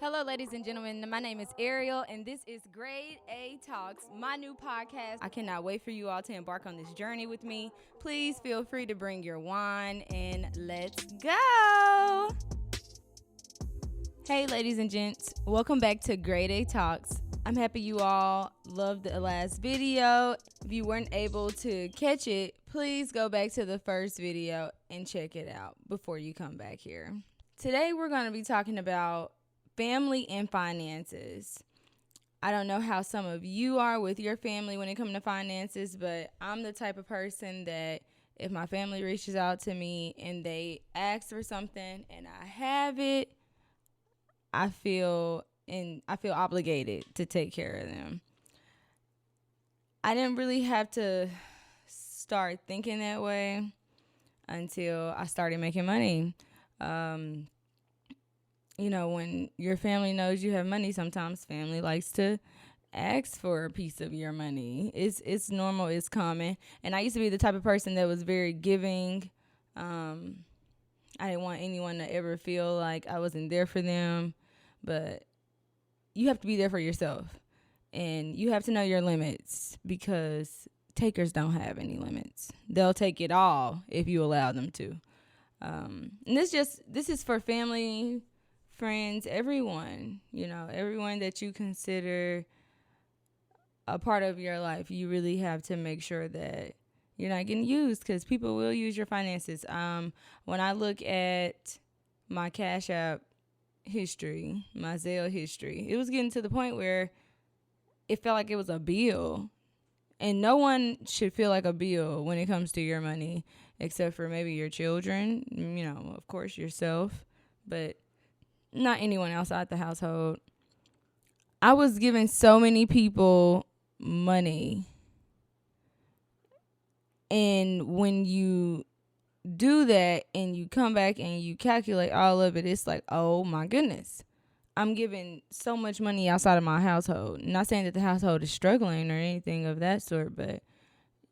Hello, ladies and gentlemen. My name is Ariel, and this is Grade A Talks, my new podcast. I cannot wait for you all to embark on this journey with me. Please feel free to bring your wine, and let's go. Hey, ladies and gents. Welcome back to Grade A Talks. I'm happy you all loved the last video. If you weren't able to catch it, please go back to the first video and check it out before you come back here. Today, we're going to be talking about family and finances. I don't know how some of you are with your family when it comes to finances, but I'm the type of person that if my family reaches out to me and they ask for something and I have it, I feel obligated to take care of them. I didn't really have to start thinking that way until I started making money. When your family knows you have money, sometimes family likes to ask for a piece of your money. It's normal, it's common. And I used to be the type of person that was very giving. I didn't want anyone to ever feel like I wasn't there for them. But you have to be there for yourself. And you have to know your limits because takers don't have any limits. They'll take it all if you allow them to. And this is for family, friends, everyone, everyone that you consider a part of your life. You really have to make sure that you're not getting used because people will use your finances. When I look at my Cash App history, my Zelle history, it was getting to the point where it felt like it was a bill. And no one should feel like a bill when it comes to your money, except for maybe your children, of course yourself, but not anyone outside the household. I was giving so many people money. And when you do that and you come back and you calculate all of it, it's like, oh my goodness, I'm giving so much money outside of my household. Not saying that the household is struggling or anything of that sort, but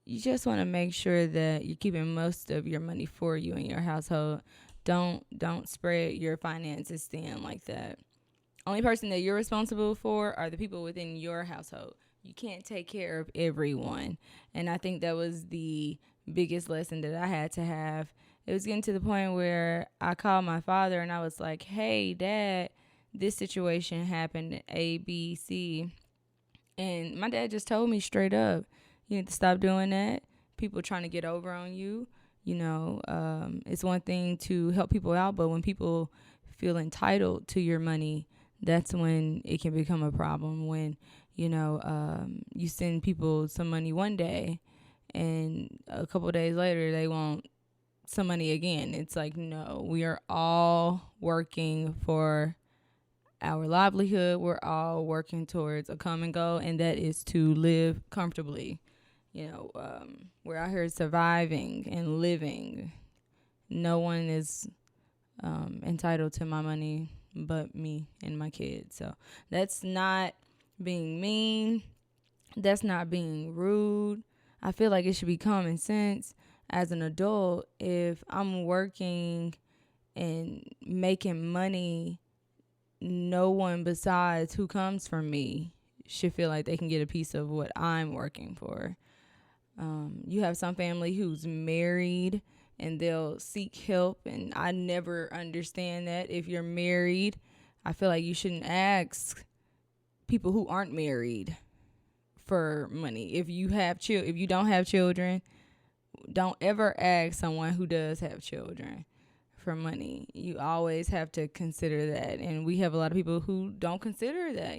you just want to make sure that you're keeping most of your money for you and your household. Don't spread your finances thin like that. Only person that you're responsible for are the people within your household. You can't take care of everyone. And I think that was the biggest lesson that I had to have. It was getting to the point where I called my father and I was like, hey, Dad, this situation happened, A, B, C. And my dad just told me straight up, you need to stop doing that. People trying to get over on you. It's one thing to help people out, but when people feel entitled to your money, that's when it can become a problem. When, you send people some money one day and a couple of days later they want some money again. It's like, no, we are all working for our livelihood. We're all working towards a common goal, and that is to live comfortably. We're out here surviving and living. No one is entitled to my money but me and my kids. So that's not being mean. That's not being rude. I feel like it should be common sense as an adult. If I'm working and making money, no one besides who comes from me should feel like they can get a piece of what I'm working for. You have some family who's married and they'll seek help, and I never understand that. If you're married, I feel like you shouldn't ask people who aren't married for money. If you don't have children, don't ever ask someone who does have children for money. You always have to consider that, and we have a lot of people who don't consider that,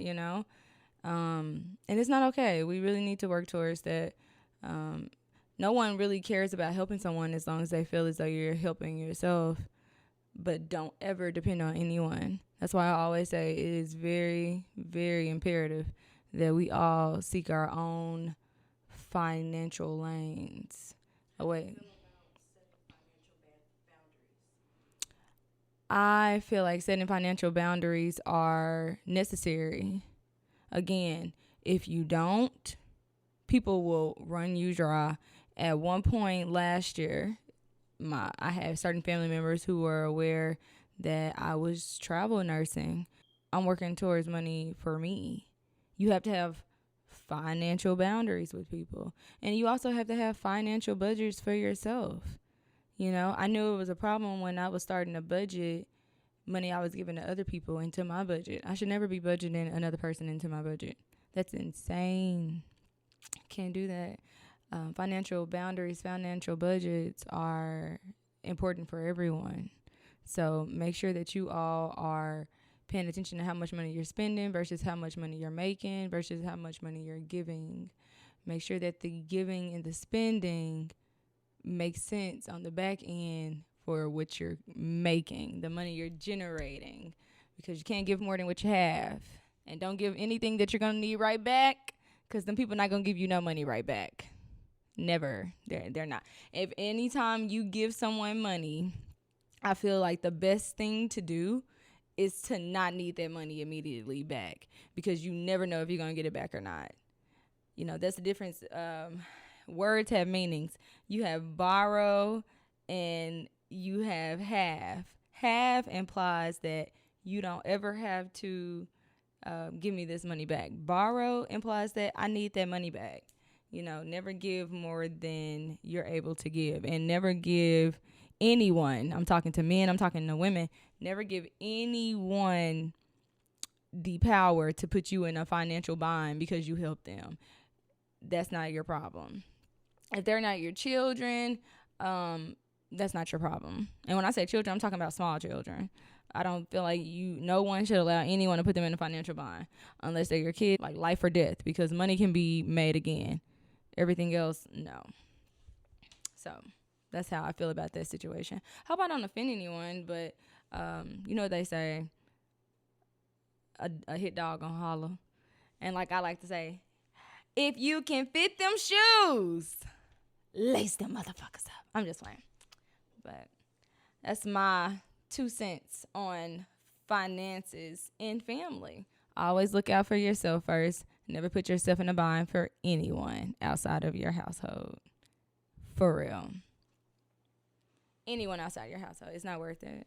and it's not okay. We really need to work towards that. No one really cares about helping someone as long as they feel as though you're helping yourself. But don't ever depend on anyone. That's why I always say it is very, very imperative that we all seek our own financial lanes. Oh, wait. I feel like setting financial boundaries are necessary. Again, if you don't, people will run you dry. At one point last year, I had certain family members who were aware that I was travel nursing. I'm working towards money for me. You have to have financial boundaries with people. And you also have to have financial budgets for yourself. You know, I knew it was a problem when I was starting to budget money I was giving to other people into my budget. I should never be budgeting another person into my budget. That's insane. Can't do that. Financial boundaries, financial budgets are important for everyone. So make sure that you all are paying attention to how much money you're spending versus how much money you're making versus how much money you're giving. Make sure that the giving and the spending makes sense on the back end for what you're making, the money you're generating, because you can't give more than what you have. And don't give anything that you're going to need right back, because them people not going to give you no money right back. Never. They're not. If anytime you give someone money, I feel like the best thing to do is to not need that money immediately back, because you never know if you're going to get it back or not. You know, that's the difference. Words have meanings. You have borrow and you have have. Have implies that you don't ever have to give me this money back. Borrow implies that I need that money back. You know, never give more than you're able to give, and never give anyone, I'm talking to men, I'm talking to women, never give anyone the power to put you in a financial bind because you helped them. That's not your problem. If they're not your children, that's not your problem. And when I say children, I'm talking about small children. I don't feel like no one should allow anyone to put them in a financial bind unless they're your kid, like life or death, because money can be made again. Everything else, no. So that's how I feel about that situation. Hope I don't offend anyone, but you know what they say, a hit dog gonna holler. And like I like to say, if you can fit them shoes, lace them motherfuckers up. I'm just playing. But that's my 2 cents on finances and family. Always look out for yourself first. Never put yourself in a bind for anyone outside of your household. For real. Anyone outside your household. It's not worth it.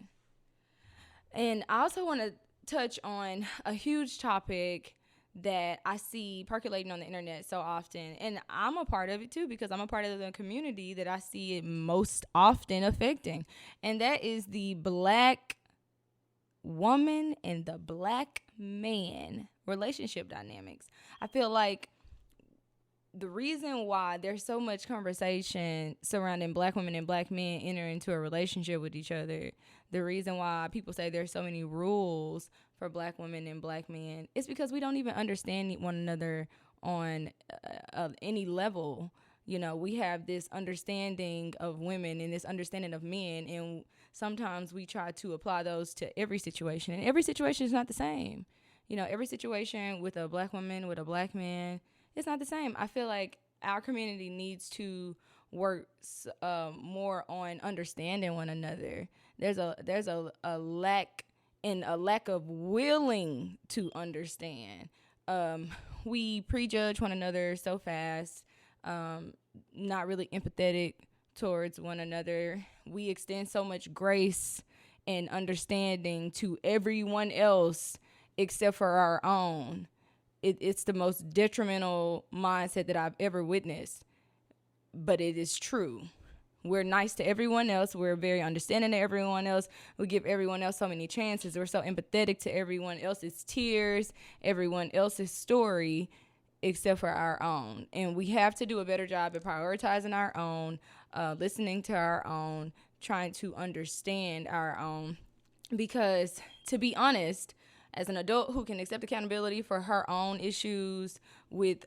And I also want to touch on a huge topic that I see percolating on the internet so often. And I'm a part of it too, because I'm a part of the community that I see it most often affecting. And that is the black woman and the black man relationship dynamics. I feel like the reason why there's so much conversation surrounding black women and black men entering into a relationship with each other, the reason why people say there's so many rules for black women and black men, is because we don't even understand one another on any level. You know, we have this understanding of women and this understanding of men, and sometimes we try to apply those to every situation, and every situation is not the same. You know, every situation with a black woman, with a black man, it's not the same. I feel like our community needs to work more on understanding one another. There's a lack of willing to understand. We prejudge one another so fast, not really empathetic towards one another. We extend so much grace and understanding to everyone else except for our own. It's the most detrimental mindset that I've ever witnessed, but it is true. We're nice to everyone else. We're very understanding to everyone else. We give everyone else so many chances. We're so empathetic to everyone else's tears, everyone else's story, except for our own. And we have to do a better job at prioritizing our own, listening to our own, trying to understand our own. Because, to be honest, as an adult who can accept accountability for her own issues with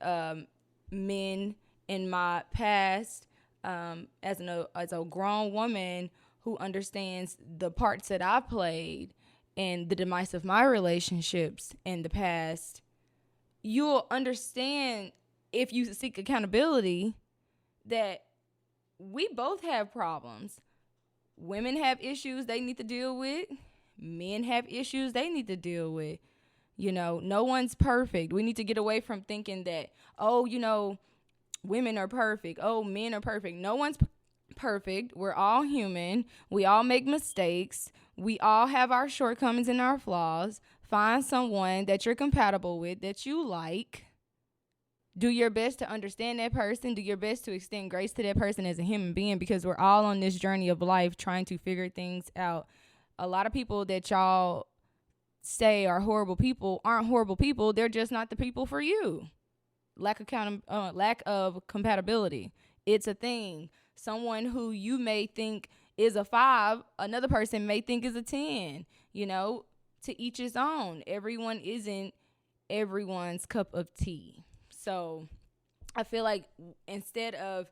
men in my past, as a grown woman who understands the parts that I played and the demise of my relationships in the past, you'll understand, if you seek accountability, that we both have problems. Women have issues they need to deal with. Men have issues they need to deal with. You know, no one's perfect. We need to get away from thinking that, women are perfect. Oh, men are perfect. No one's perfect. We're all human. We all make mistakes. We all have our shortcomings and our flaws. Find someone that you're compatible with, that you like. Do your best to understand that person. Do your best to extend grace to that person as a human being, because we're all on this journey of life trying to figure things out. A lot of people that y'all say are horrible people aren't horrible people. They're just not the people for you. Lack of compatibility. It's a thing. Someone who you may think is a 5, another person may think is a 10. To each his own. Everyone isn't everyone's cup of tea. So I feel like instead of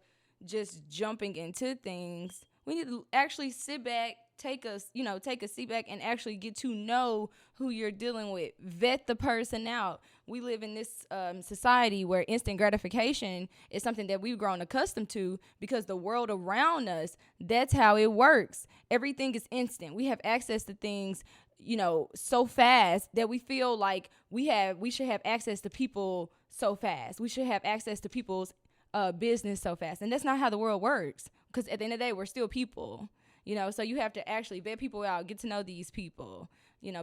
just jumping into things, we need to actually sit back, take a seat back, and actually get to know who you're dealing with. Vet the person out. We live in this society where instant gratification is something that we've grown accustomed to, because the world around us, that's how it works. Everything is instant. We have access to things, so fast that we feel like we should have access to people so fast. We should have access to people's business so fast. And that's not how the world works, because at the end of the day, we're still people. So you have to actually vet people out, get to know these people,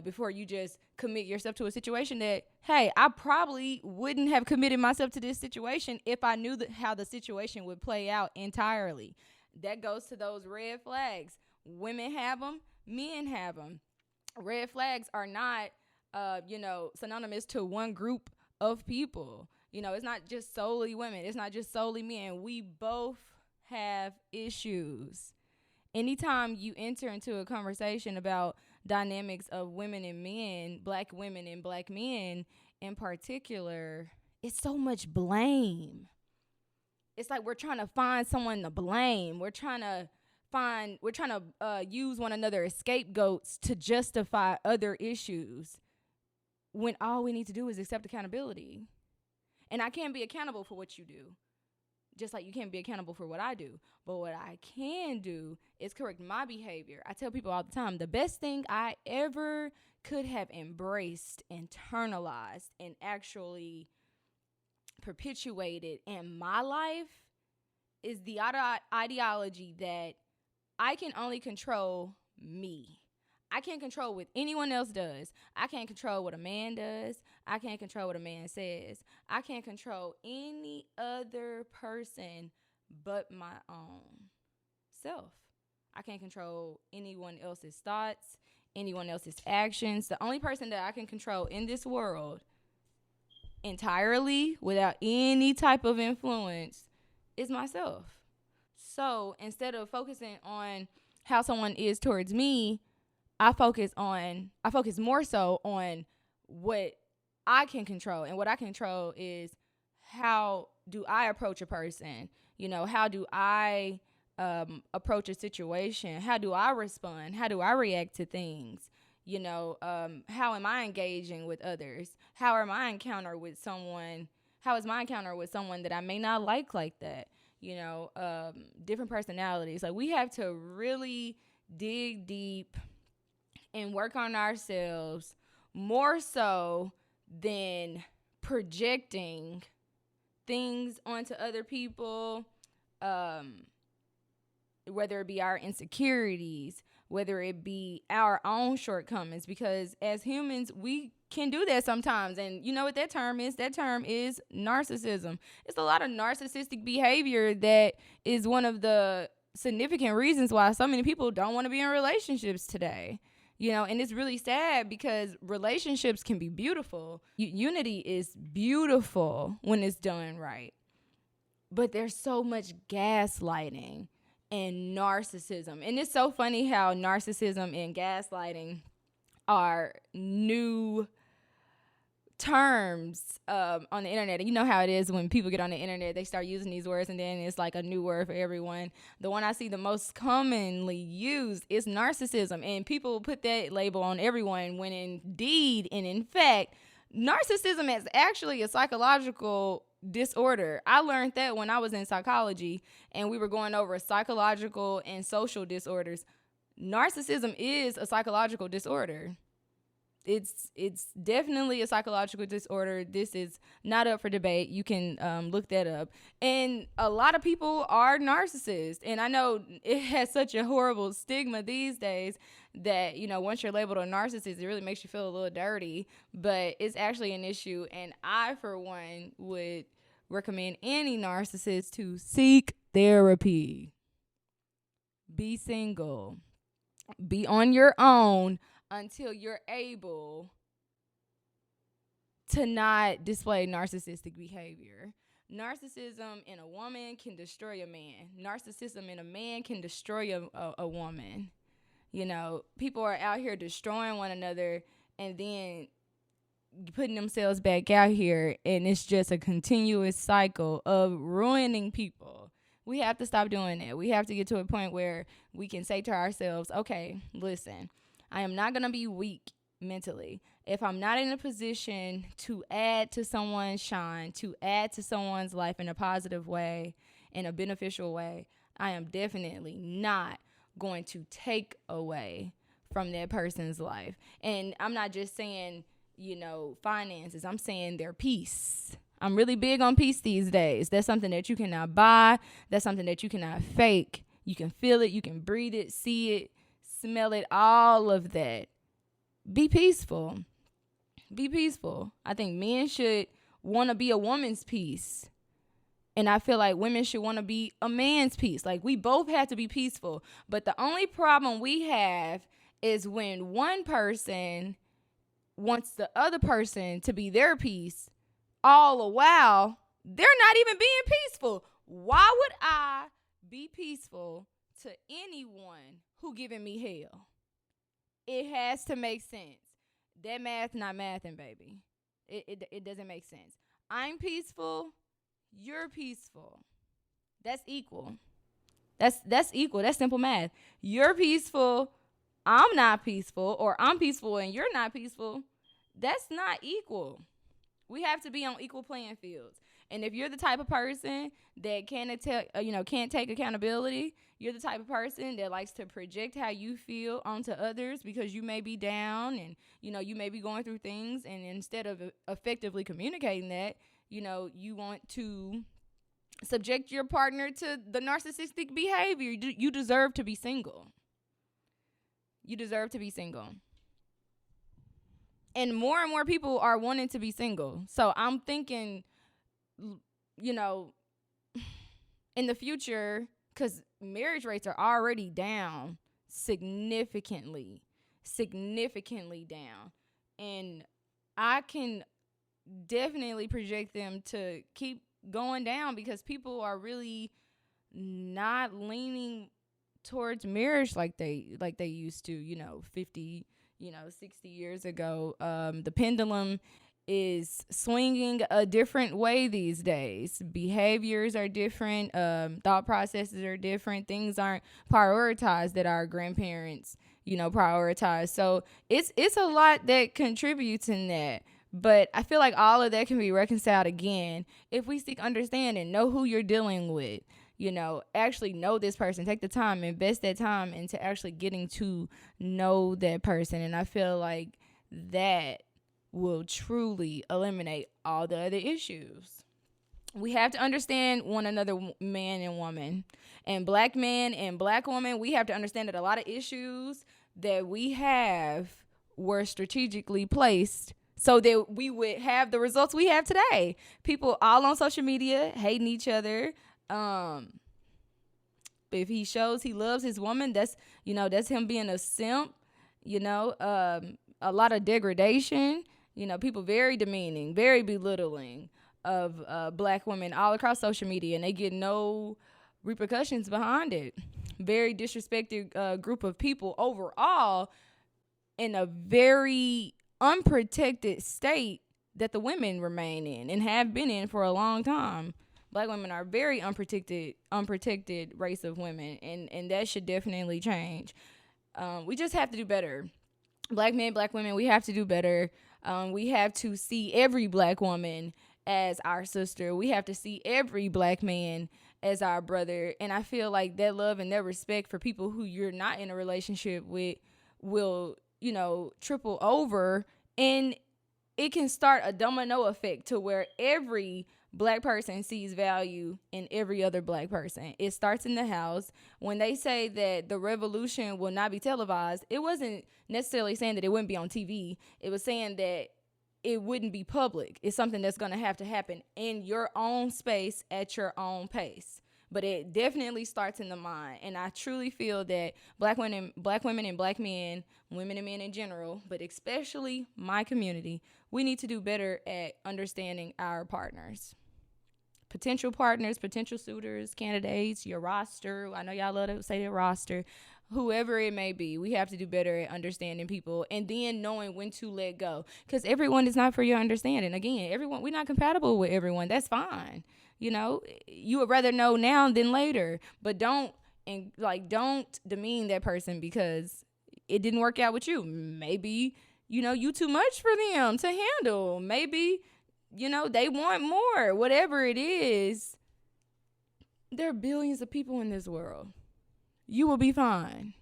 before you just commit yourself to a situation that, hey, I probably wouldn't have committed myself to this situation if I knew how the situation would play out entirely. That goes to those red flags. Women have them, men have them. Red flags are not, synonymous to one group of people. It's not just solely women. It's not just solely men. We both have issues. Anytime you enter into a conversation about dynamics of women and men, black women and black men in particular, it's so much blame. It's like we're trying to find someone to blame. We're trying to use one another as scapegoats to justify other issues, when all we need to do is accept accountability. And I can't be accountable for what you do, just like you can't be accountable for what I do. But what I can do is correct my behavior. I tell people all the time, the best thing I ever could have embraced, internalized, and actually perpetuated in my life is the ideology that I can only control me. I can't control what anyone else does. I can't control what a man does. I can't control what a man says. I can't control any other person but my own self. I can't control anyone else's thoughts, anyone else's actions. The only person that I can control in this world entirely, without any type of influence, is myself. So instead of focusing on how someone is towards me, I focus more so on what I can control. And what I can control is, how do I approach a person? How do I approach a situation? How do I respond? How do I react to things? How am I engaging with others? How is my encounter with someone that I may not like that? Different personalities. Like, we have to really dig deep and work on ourselves more so than projecting things onto other people, whether it be our insecurities, whether it be our own shortcomings, because as humans, we can do that sometimes. And you know what that term is? That term is narcissism. It's a lot of narcissistic behavior that is one of the significant reasons why so many people don't want to be in relationships today. And it's really sad, because relationships can be beautiful. Unity is beautiful when it's done right. But there's so much gaslighting and narcissism. And it's so funny how narcissism and gaslighting are new terms on the internet. And you know how it is when people get on the internet, they start using these words, and then it's like a new word for everyone. The one I see the most commonly used is narcissism, and people put that label on everyone, when indeed and in fact, narcissism is actually a psychological disorder. I learned that when I was in psychology and we were going over psychological and social disorders. Narcissism is a psychological disorder. It's definitely a psychological disorder. This is not up for debate. You can look that up. And a lot of people are narcissists. And I know it has such a horrible stigma these days that, once you're labeled a narcissist, it really makes you feel a little dirty. But it's actually an issue. And I, for one, would recommend any narcissist to seek therapy. Be single. Be on your own until you're able to not display narcissistic behavior. Narcissism in a woman can destroy a man. Narcissism in a man can destroy a woman. People are out here destroying one another and then putting themselves back out here, and it's just a continuous cycle of ruining people. We have to stop doing that. We have to get to a point where we can say to ourselves, okay, listen, I am not going to be weak mentally. If I'm not in a position to add to someone's shine, to add to someone's life in a positive way, in a beneficial way, I am definitely not going to take away from that person's life. And I'm not just saying, finances. I'm saying their peace. I'm really big on peace these days. That's something that you cannot buy. That's something that you cannot fake. You can feel it. You can breathe it, see it, smell it, all of that. Be peaceful. Be peaceful. I think men should want to be a woman's peace. And I feel like women should want to be a man's peace. Like, we both have to be peaceful. But the only problem we have is when one person wants the other person to be their peace, all the while they're not even being peaceful. Why would I be peaceful to anyone who giving me hell? It has to make sense. That math not mathing, baby. It doesn't make sense. I'm peaceful. You're peaceful. That's equal. That's equal. That's simple math. You're peaceful. I'm not peaceful. Or I'm peaceful and you're not peaceful. That's not equal. We have to be on equal playing fields. And if you're the type of person that can't take accountability, you're the type of person that likes to project how you feel onto others because you may be down and, you may be going through things. And instead of effectively communicating that, you want to subject your partner to the narcissistic behavior. You deserve to be single. You deserve to be single. And more people are wanting to be single. So I'm thinking, in the future, because marriage rates are already down significantly down. And I can definitely project them to keep going down because people are really not leaning towards marriage like they used to, 50, 60 years ago. The pendulum is swinging a different way these days. Behaviors are different. Thought processes are different. Things aren't prioritized that our grandparents, prioritized. So it's a lot that contributes in that. But I feel like all of that can be reconciled again if we seek understanding, know who you're dealing with, actually know this person, take the time, invest that time into actually getting to know that person. And I feel like that will truly eliminate all the other issues. We have to understand one another, man and woman, and black man and black woman. We have to understand that a lot of issues that we have were strategically placed so that we would have the results we have today. People all on social media hating each other. If he shows he loves his woman, that's him being a simp. A lot of degradation. People very demeaning, very belittling of black women all across social media, and they get no repercussions behind it. Very disrespected group of people overall, in a very unprotected state that the women remain in and have been in for a long time. Black women are very unprotected race of women, and that should definitely change. We just have to do better. Black men, black women, we have to do better. We have to see every black woman as our sister. We have to see every black man as our brother. And I feel like that love and that respect for people who you're not in a relationship with will triple over, and it can start a domino effect to where every black person sees value in every other black person. It starts in the house. When they say that the revolution will not be televised, it wasn't necessarily saying that it wouldn't be on TV. It was saying that it wouldn't be public. It's something that's going to happen in your own space at your own pace. But it definitely starts in the mind. And I truly feel that black women and black men, women and men in general, but especially my community, we need to do better at understanding our partners. Potential partners, potential suitors, candidates, your roster. I know y'all love to say the roster. Whoever it may be, we have to do better at understanding people and then knowing when to let go. Because everyone is not for your understanding. Again, we're not compatible with everyone. That's fine. You would rather know now than later, but don't demean that person because it didn't work out with you. Maybe, you too much for them to handle. Maybe, they want more, whatever it is. There are billions of people in this world. You will be fine.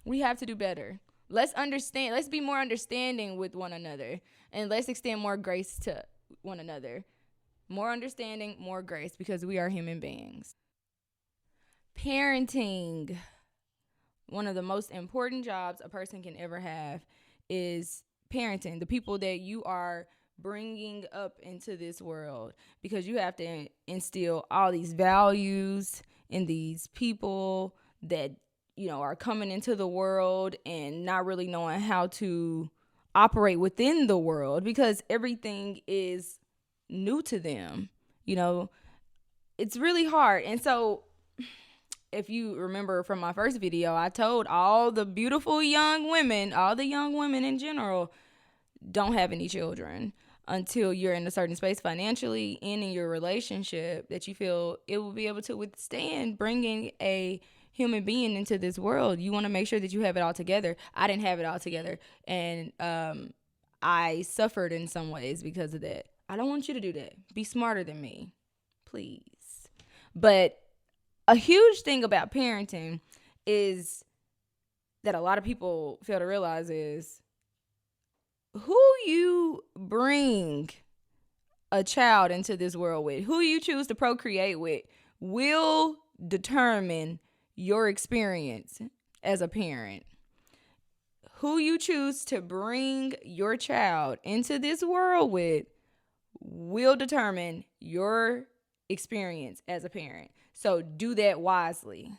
We have to do better. Let's understand. Let's be more understanding with one another, and let's extend more grace to one another. More understanding, more grace, because we are human beings. Parenting. One of the most important jobs a person can ever have is parenting. The people that you are bringing up into this world, because you have to instill all these values in these people that, are coming into the world and not really knowing how to operate within the world because everything is new to them. It's really hard. And so if you remember from my first video, I told all the beautiful young women, all the young women in general, don't have any children until you're in a certain space financially and in your relationship that you feel it will be able to withstand bringing a human being into this world. You want to make sure that you have it all together. I didn't have it all together. And I suffered in some ways because of that. I don't want you to do that. Be smarter than me, please. But a huge thing about parenting is that a lot of people fail to realize is who you bring a child into this world with, who you choose to procreate with, will determine your experience as a parent. Who you choose to bring your child into this world with will determine your experience as a parent. So do that wisely.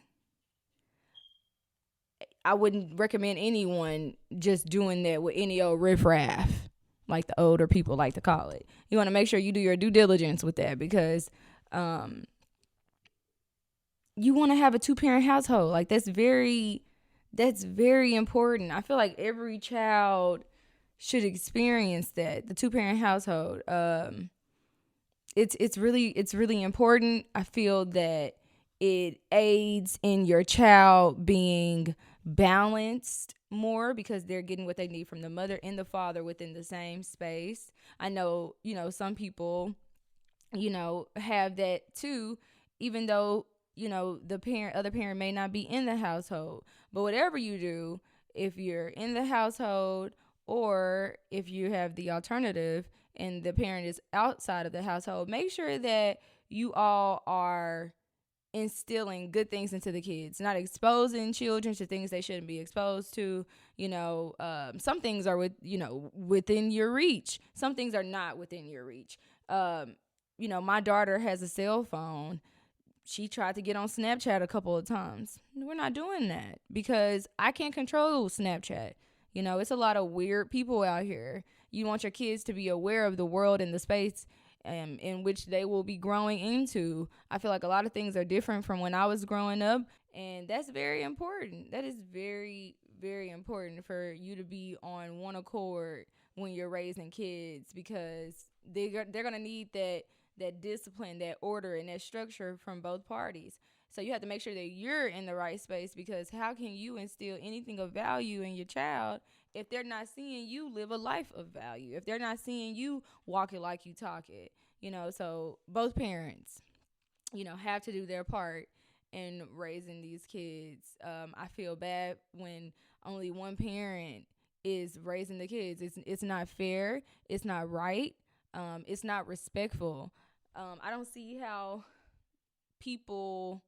I wouldn't recommend anyone just doing that with any old riffraff, like the older people like to call it. You want to make sure you do your due diligence with that because you want to have a 2-parent household. Like that's very important. I feel like every child should experience that, the 2-parent household. It's really important. I feel that it aids in your child being balanced more because they're getting what they need from the mother and the father within the same space. I know, some people, have that too, even though, the other parent may not be in the household. But whatever you do, if you're in the household or if you have the alternative and the parent is outside of the household, make sure that you all are instilling good things into the kids, not exposing children to things they shouldn't be exposed to. Some things are within your reach. Some things are not within your reach. My daughter has a cell phone. She tried to get on Snapchat a couple of times. We're not doing that because I can't control Snapchat. It's a lot of weird people out here. You want your kids to be aware of the world and the space in which they will be growing into. I feel like a lot of things are different from when I was growing up, and that's very important. That is very, very important for you to be on one accord when you're raising kids because they're going to need that discipline, that order, and that structure from both parties. So you have to make sure that you're in the right space because how can you instill anything of value in your child if they're not seeing you live a life of value, if they're not seeing you walk it like you talk it? So both parents, have to do their part in raising these kids. I feel bad when only one parent is raising the kids. It's not fair. It's not right. It's not respectful. I don't see how people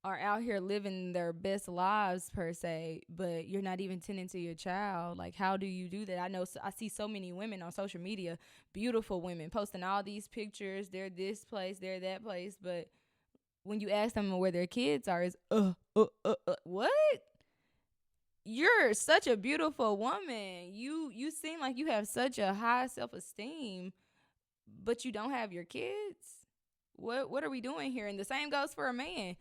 are out here living their best lives per se, but you're not even tending to your child. Like, how do you do that? I see so many women on social media, beautiful women posting all these pictures. They're this place, they're that place, but when you ask them where their kids are, is what? You're such a beautiful woman. You seem like you have such a high self-esteem, but you don't have your kids. What are we doing here? And the same goes for a man.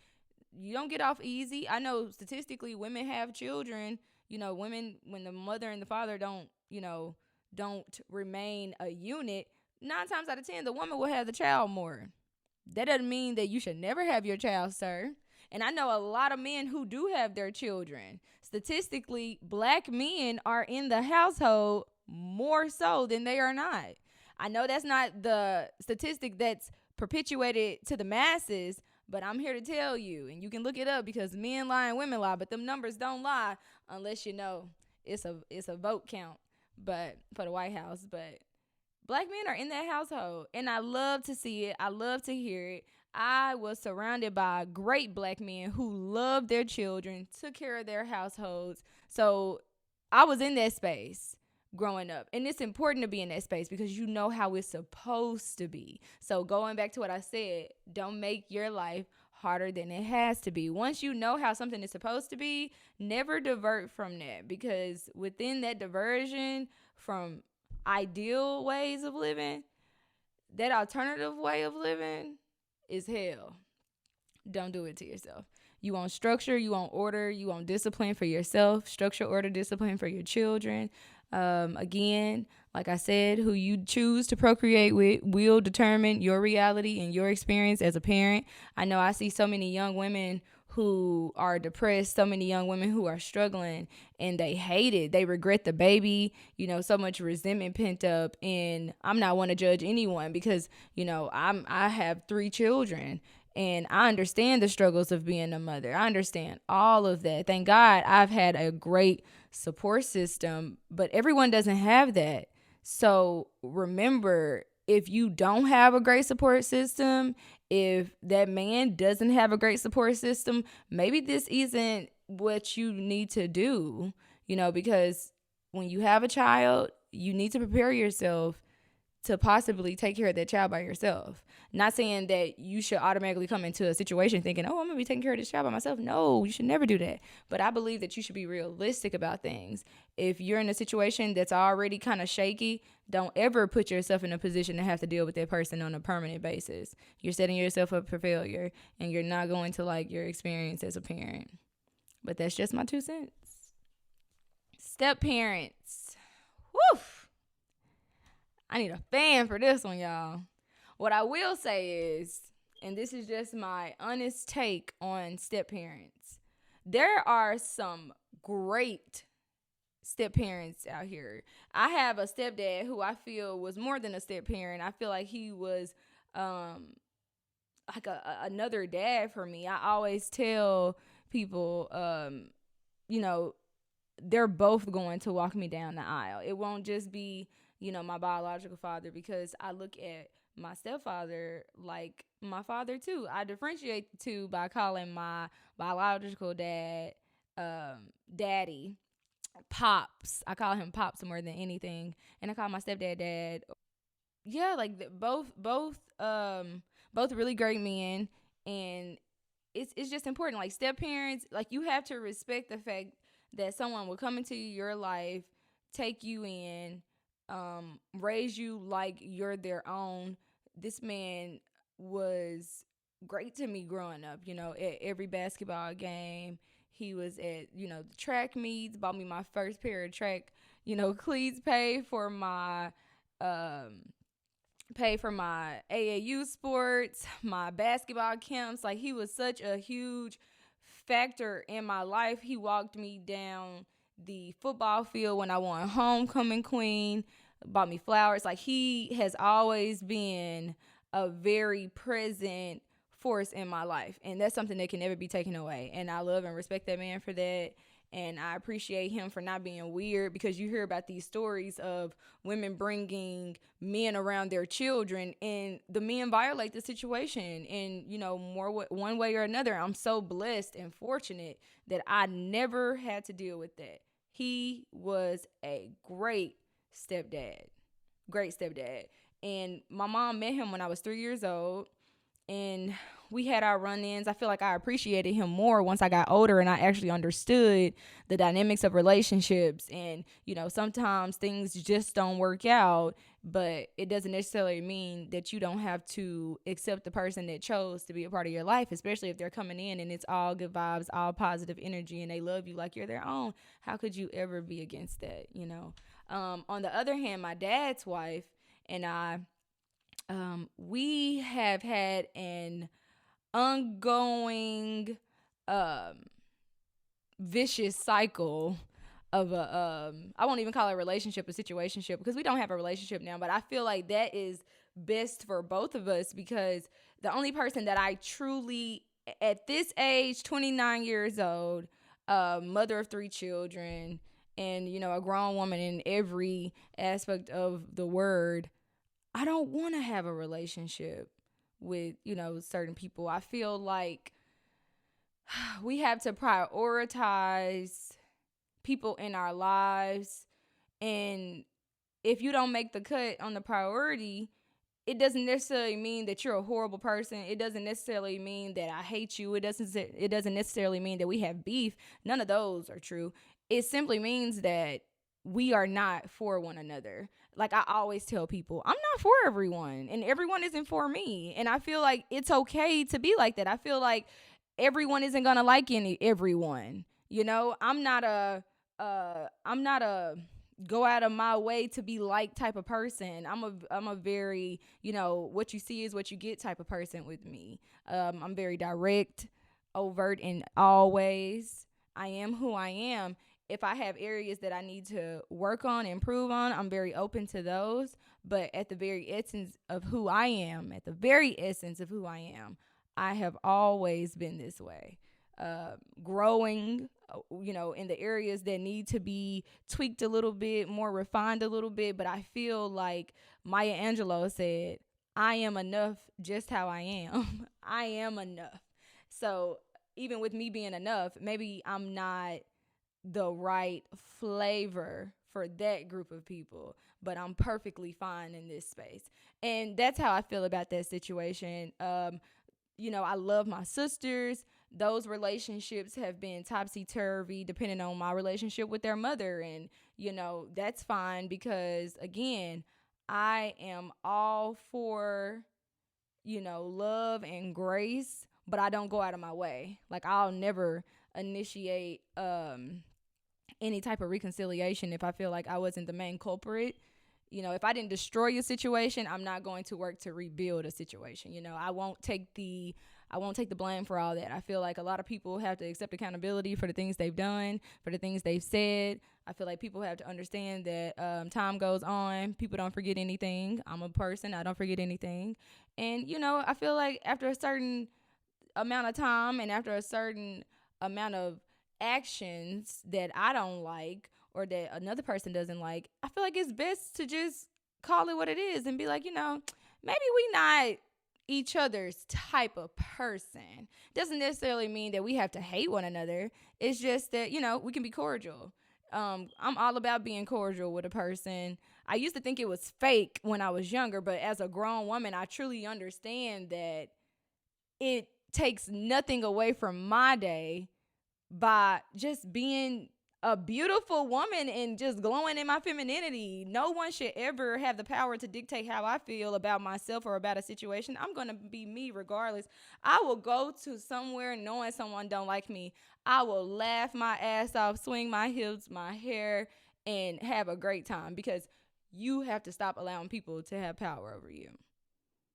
You don't get off easy. I know statistically women have children. Women, when the mother and the father don't remain a unit, 9 times out of 10 the woman will have the child more. That doesn't mean that you should never have your child, sir. And I know a lot of men who do have their children. Statistically, black men are in the household more so than they are not. I know that's not the statistic that's perpetuated to the masses, but I'm here to tell you, and you can look it up because men lie and women lie, but them numbers don't lie unless it's a vote count, but for the White House. But black men are in that household, and I love to see it. I love to hear it. I was surrounded by great black men who loved their children, took care of their households. So I was in that space growing up. And it's important to be in that space because you know how it's supposed to be. So going back to what I said, don't make your life harder than it has to be. Once you know how something is supposed to be, never divert from that, because within that diversion from ideal ways of living, that alternative way of living is hell. Don't do it to yourself. You want structure, you want order, you want discipline for yourself, structure, order, discipline for your children. Again, like I said, who you choose to procreate with will determine your reality and your experience as a parent. I know I see so many young women who are depressed, so many young women who are struggling, and they hate it. They regret the baby, so much resentment pent up. And I'm not one to judge anyone because, I have 3 children. And I understand the struggles of being a mother. I understand all of that. Thank God I've had a great support system, but everyone doesn't have that. So remember, if you don't have a great support system, if that man doesn't have a great support system, maybe this isn't what you need to do, because when you have a child, you need to prepare yourself to possibly take care of that child by yourself. Not saying that you should automatically come into a situation thinking, oh, I'm going to be taking care of this child by myself. No, you should never do that. But I believe that you should be realistic about things. If you're in a situation that's already kind of shaky, don't ever put yourself in a position to have to deal with that person on a permanent basis. You're setting yourself up for failure, and you're not going to like your experience as a parent. But that's just my 2 cents. Step parents. Woo! I need a fan for this one, y'all. What I will say is, and this is just my honest take on step parents, there are some great step parents out here. I have a stepdad who I feel was more than a step parent. I feel like he was like another dad for me. I always tell people, they're both going to walk me down the aisle. It won't just be my biological father, because I look at my stepfather like my father too. I differentiate the two by calling my biological dad daddy, pops. I call him pops more than anything, and I call my stepdad dad. Yeah, like both really great men, and it's just important. Like step parents, like you have to respect the fact that someone will come into your life, take you in, raise you like you're their own. This man was great to me growing up, at every basketball game. He was at, the track meets, bought me my first pair of track, cleats, paid for my AAU sports, my basketball camps. Like he was such a huge factor in my life. He walked me down the football field when I won homecoming queen, bought me flowers. Like he has always been a very present force in my life, and that's something that can never be taken away. And I love and respect that man for that. And I appreciate him for not being weird, because you hear about these stories of women bringing men around their children and the men violate the situation in, one way or another. I'm so blessed and fortunate that I never had to deal with that. He was a stepdad, great stepdad. And my mom met him when I was 3 years old, and we had our run-ins. I feel like I appreciated him more once I got older and I actually understood the dynamics of relationships. And sometimes things just don't work out, but it doesn't necessarily mean that you don't have to accept the person that chose to be a part of your life, especially if they're coming in and it's all good vibes, all positive energy, and they love you like you're their own. How could you ever be against that? On the other hand, my dad's wife and I, we have had an ongoing vicious cycle of I won't even call it a relationship, a situationship, because we don't have a relationship now, but I feel like that is best for both of us, because the only person that I truly, at this age, 29 years old, mother of 3 children, and a grown woman in every aspect of the word, I don't want to have a relationship with, certain people. I feel like we have to prioritize people in our lives. And if you don't make the cut on the priority, it doesn't necessarily mean that you're a horrible person. It doesn't necessarily mean that I hate you. It doesn't necessarily mean that we have beef. None of those are true. It simply means that we are not for one another. Like I always tell people, I'm not for everyone, and everyone isn't for me. And I feel like it's okay to be like that. I feel like everyone isn't gonna like everyone. I'm not a go out of my way to be like type of person. I'm a very, what you see is what you get type of person with me. I'm very direct, overt in all ways. I am who I am. If I have areas that I need to work on, improve on, I'm very open to those. But at the very essence of who I am, I have always been this way. Growing, in the areas that need to be tweaked a little bit, more refined a little bit. But I feel like Maya Angelou said, I am enough just how I am. I am enough. So even with me being enough, maybe I'm not the right flavor for that group of people, but I'm perfectly fine in this space. And that's how I feel about that situation. I love my sisters. Those relationships have been topsy-turvy depending on my relationship with their mother. And, that's fine, because, again, I am all for, love and grace, but I don't go out of my way. Like, I'll never initiate any type of reconciliation if I feel like I wasn't the main culprit. If I didn't destroy a situation, I'm not going to work to rebuild a situation. I won't take the blame for all that. I feel like a lot of people have to accept accountability for the things they've done, for the things they've said. I feel like people have to understand that time goes on. People don't forget anything. I'm a person. I don't forget anything. And, I feel like after a certain amount of time and after a certain amount of actions that I don't like or that another person doesn't like, I feel like it's best to just call it what it is and be like, maybe we not each other's type of person. Doesn't necessarily mean that we have to hate one another. It's just that, we can be cordial. I'm all about being cordial with a person. I used to think it was fake when I was younger, but as a grown woman, I truly understand that it takes nothing away from my day by just being a beautiful woman and just glowing in my femininity. No one should ever have the power to dictate how I feel about myself or about a situation. I'm going to be me regardless. I will go to somewhere knowing someone don't like me. I will laugh my ass off, swing my hips, my hair, and have a great time, because you have to stop allowing people to have power over you.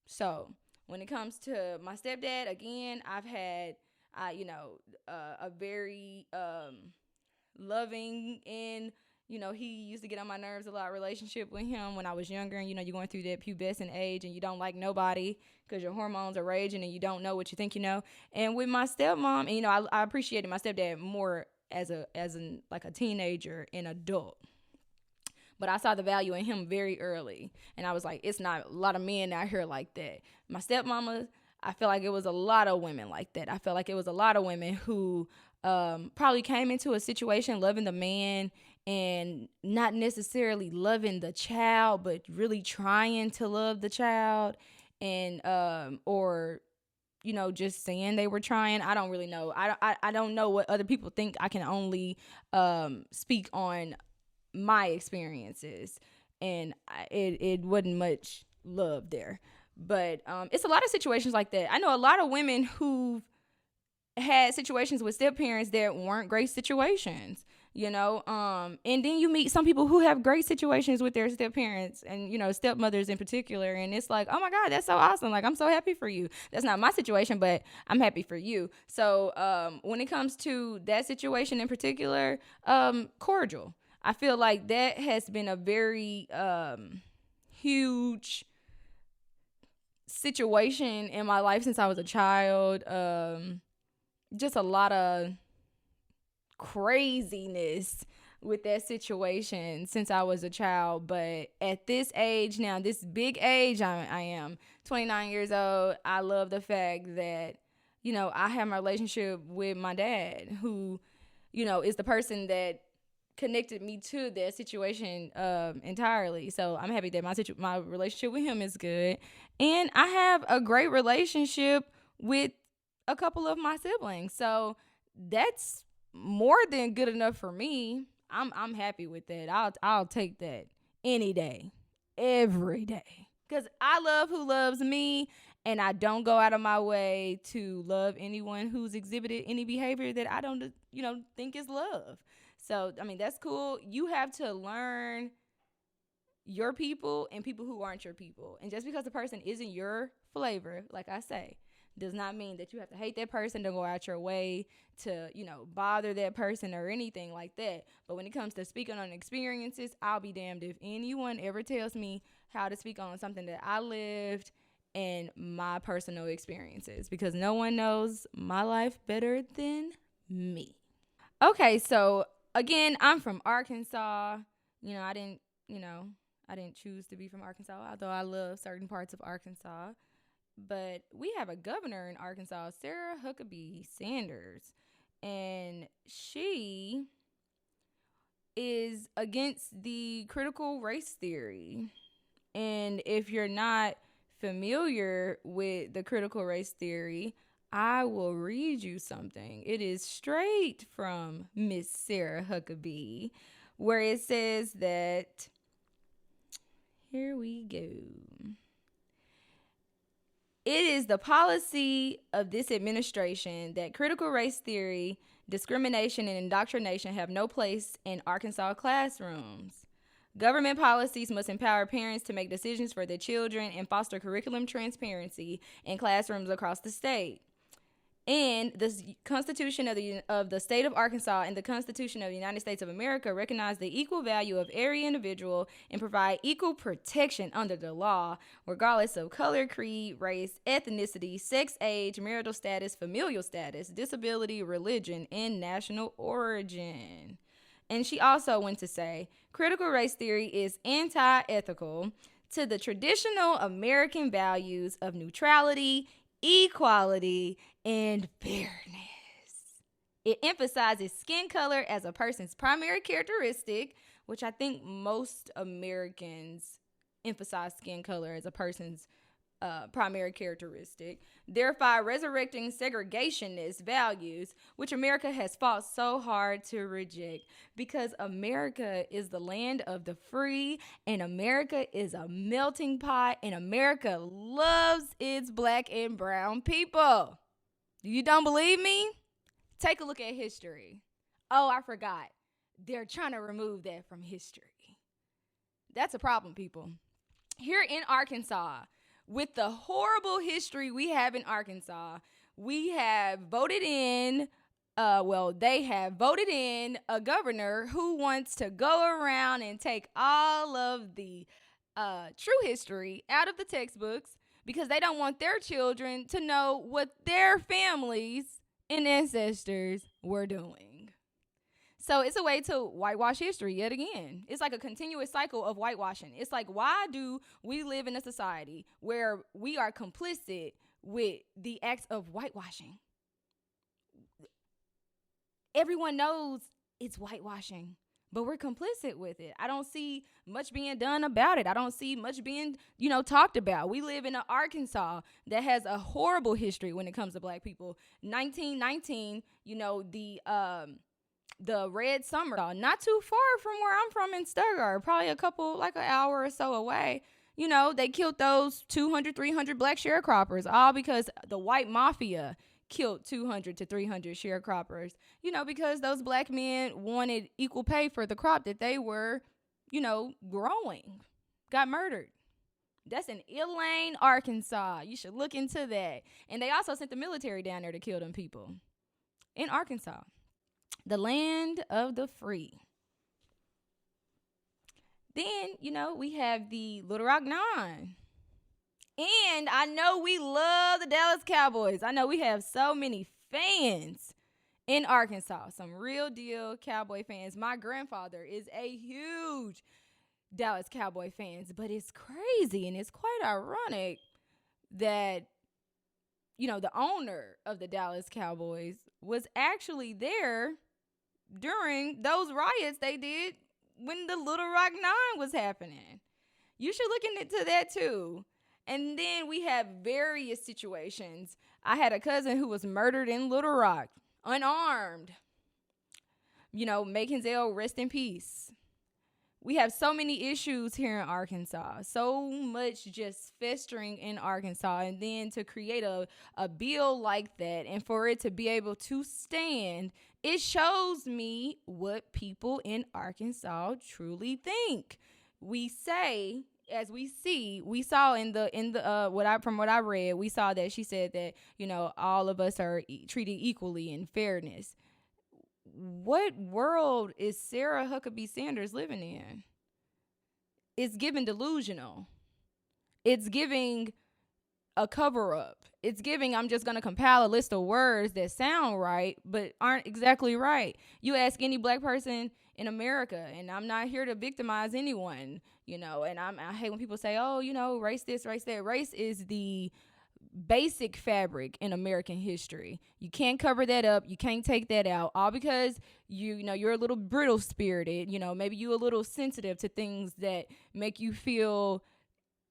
So when it comes to my stepdad, again, I've had, a very loving and, he used to get on my nerves a lot relationship with him when I was younger. And, you're going through that pubescent age and you don't like nobody because your hormones are raging and you don't know what you think you know. And with my stepmom, and, I appreciated my stepdad more like a teenager and adult. But I saw the value in him very early. And I was like, it's not a lot of men out here like that. My stepmama, I feel like it was a lot of women like that. I felt like it was a lot of women who probably came into a situation loving the man and not necessarily loving the child, but really trying to love the child, and or just saying they were trying. I don't really know. I don't know what other people think. I can only speak on my experiences, and it wasn't much love there. But it's a lot of situations like that. I know a lot of women who had situations with step parents that weren't great situations, and then you meet some people who have great situations with their step parents and, stepmothers in particular. And it's like, oh my God, that's so awesome. Like, I'm so happy for you. That's not my situation, but I'm happy for you. So when it comes to that situation in particular, cordial. I feel like that has been a very huge situation in my life since I was a child. Just a lot of craziness with that situation since I was a child. But at this age now, this big age I am, 29 years old, I love the fact that, I have my relationship with my dad, who, is the person that connected me to that situation entirely. So I'm happy that my relationship with him is good. And I have a great relationship with a couple of my siblings. So that's more than good enough for me. I'm happy with that. I'll take that any day, every day. Cuz I love who loves me, and I don't go out of my way to love anyone who's exhibited any behavior that I don't, think is love. So, I mean, that's cool. You have to learn your people and people who aren't your people. And just because the person isn't your flavor, like I say, does not mean that you have to hate that person, to go out your way to, bother that person or anything like that. But when it comes to speaking on experiences, I'll be damned if anyone ever tells me how to speak on something that I lived and my personal experiences, because no one knows my life better than me. Okay, so again, I'm from Arkansas. I didn't choose to be from Arkansas, although I love certain parts of Arkansas. But we have a governor in Arkansas, Sarah Huckabee Sanders, and she is against the critical race theory. And if you're not familiar with the critical race theory, I will read you something. It is straight from Miss Sarah Huckabee, where it says that, here we go. It is the policy of this administration that critical race theory, discrimination, and indoctrination have no place in Arkansas classrooms. Government policies must empower parents to make decisions for their children and foster curriculum transparency in classrooms across the state. And the Constitution of the state of Arkansas and the Constitution of the United States of America recognize the equal value of every individual and provide equal protection under the law, regardless of color, creed, race, ethnicity, sex, age, marital status, familial status, disability, religion, and national origin. And she also went to say, critical race theory is anti-ethical to the traditional American values of neutrality, equality, and fairness. It emphasizes skin color as a person's primary characteristic, which I think most Americans emphasize skin color as a person's primary characteristic, thereby resurrecting segregationist values, which America has fought so hard to reject, because America is the land of the free, and America is a melting pot, and America loves its black and brown people. You don't believe me? Take a look at history. Oh, I forgot. They're trying to remove that from history. That's a problem, people. Here in Arkansas, with the horrible history we have in Arkansas, we have voted in, they have voted in a governor who wants to go around and take all of the true history out of the textbooks, because they don't want their children to know what their families and ancestors were doing. So it's a way to whitewash history yet again. It's like a continuous cycle of whitewashing. It's like, why do we live in a society where we are complicit with the acts of whitewashing? Everyone knows it's whitewashing, but we're complicit with it. I don't see much being done about it. I don't see much being, talked about. We live in an Arkansas that has a horrible history when it comes to black people. 1919, the Red Summer, not too far from where I'm from in Stuttgart, probably like an hour or so away. They killed those 200, 300 black sharecroppers, all because the white mafia killed 200 to 300 sharecroppers, because those black men wanted equal pay for the crop that they were, growing, got murdered. That's in Elaine, Arkansas. You should look into that. And they also sent the military down there to kill them people in Arkansas, the land of the free. Then, we have the Little Rock Nine. And I know we love the Dallas Cowboys. I know we have so many fans in Arkansas, some real deal Cowboy fans. My grandfather is a huge Dallas Cowboy fan, but it's crazy and it's quite ironic that, the owner of the Dallas Cowboys was actually there during those riots they did when the Little Rock Nine was happening. You should look into that too. And then we have various situations. I had a cousin who was murdered in Little Rock, unarmed. Macon rest in peace. We have so many issues here in Arkansas, so much just festering in Arkansas. And then to create a bill like that and for it to be able to stand, it shows me what people in Arkansas truly think. We say, as we saw in the what I read, we saw that she said that, all of us are treated equally in fairness. What world is Sarah Huckabee Sanders living in? It's giving delusional. It's giving a cover up. It's giving, I'm just going to compile a list of words that sound right, but aren't exactly right. You ask any black person in America, and I'm not here to victimize anyone, and I hate when people say, oh, race this, race that. Race is the basic fabric in American history. You can't cover that up. You can't take that out, all because you're a little brittle spirited. Maybe you a little sensitive to things that make you feel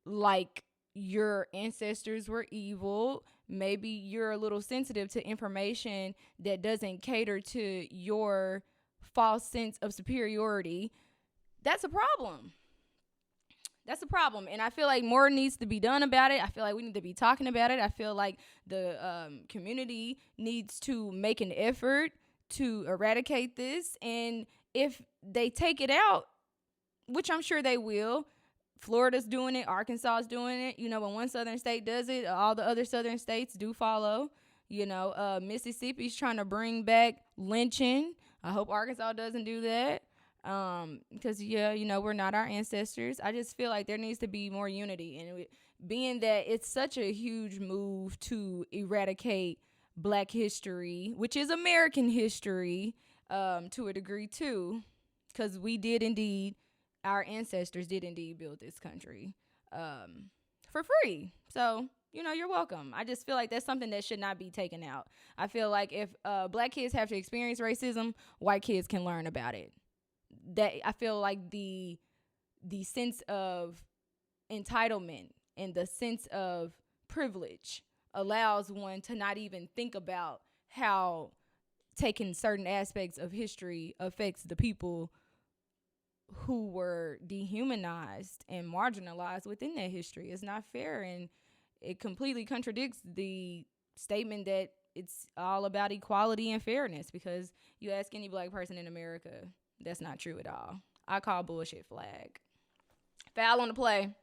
like your ancestors were evil. Maybe you're a little sensitive to information that doesn't cater to your false sense of superiority. That's a problem. And I feel like more needs to be done about it. I feel like we need to be talking about it. I feel like the community needs to make an effort to eradicate this. And if they take it out, which I'm sure they will, Florida's doing it, Arkansas is doing it. When one southern state does it, all the other southern states do follow. Mississippi's trying to bring back lynching. I hope Arkansas doesn't do that. Because we're not our ancestors. I just feel like there needs to be more unity, and being that it's such a huge move to eradicate Black history, which is American history, to a degree too, because our ancestors did indeed build this country, for free. So you're welcome. I just feel like that's something that should not be taken out. I feel like if Black kids have to experience racism, white kids can learn about it. That I feel like the sense of entitlement and the sense of privilege allows one to not even think about how taking certain aspects of history affects the people who were dehumanized and marginalized within that history. It's not fair, and it completely contradicts the statement that it's all about equality and fairness, because you ask any Black person in America, that's not true at all. I call bullshit flag. Foul on the play.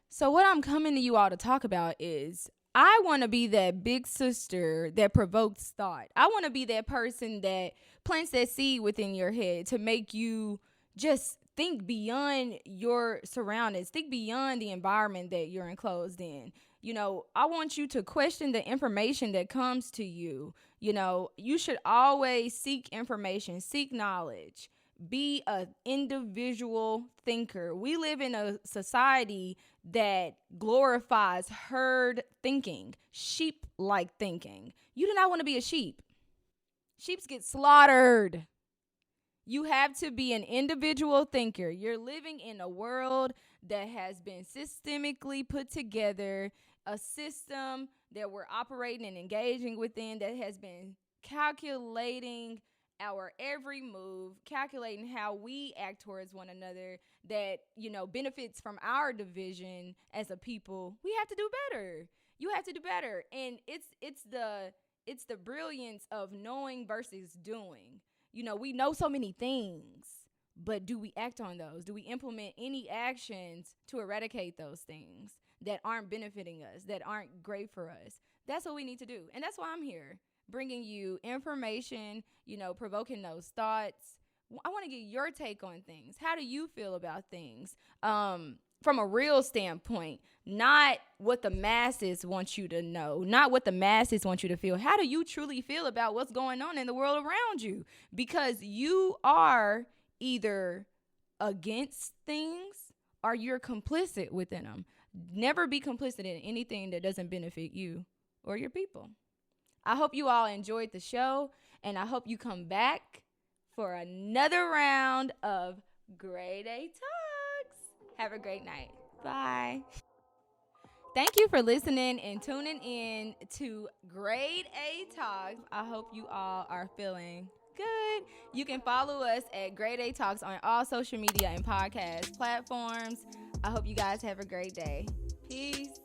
So what I'm coming to you all to talk about is I want to be that big sister that provokes thought. I want to be that person that plants that seed within your head to make you just think beyond your surroundings, think beyond the environment that you're enclosed in. I want you to question the information that comes to you. You should always seek information, seek knowledge, be an individual thinker. We live in a society that glorifies herd thinking, sheep like thinking. You do not want to be a sheep. Sheeps get slaughtered. You have to be an individual thinker. You're living in a world that has been systemically put together, a system that we're operating and engaging within that has been calculating our every move, calculating how we act towards one another, that, benefits from our division as a people. We have to do better. You have to do better. And it's the brilliance of knowing versus doing. We know so many things, but do we act on those? Do we implement any actions to eradicate those things that aren't benefiting us, that aren't great for us? That's what we need to do. And that's why I'm here, bringing you information, provoking those thoughts. I want to get your take on things. How do you feel about things? From a real standpoint, not what the masses want you to know, not what the masses want you to feel. How do you truly feel about what's going on in the world around you? Because you are either against things or you're complicit within them. Never be complicit in anything that doesn't benefit you or your people. I hope you all enjoyed the show, and I hope you come back for another round of Grade A Talks. Have a great night. Bye. Thank you for listening and tuning in to Grade A Talks. I hope you all are feeling good. You can follow us at Grade A Talks on all social media and podcast platforms. I hope you guys have a great day. Peace.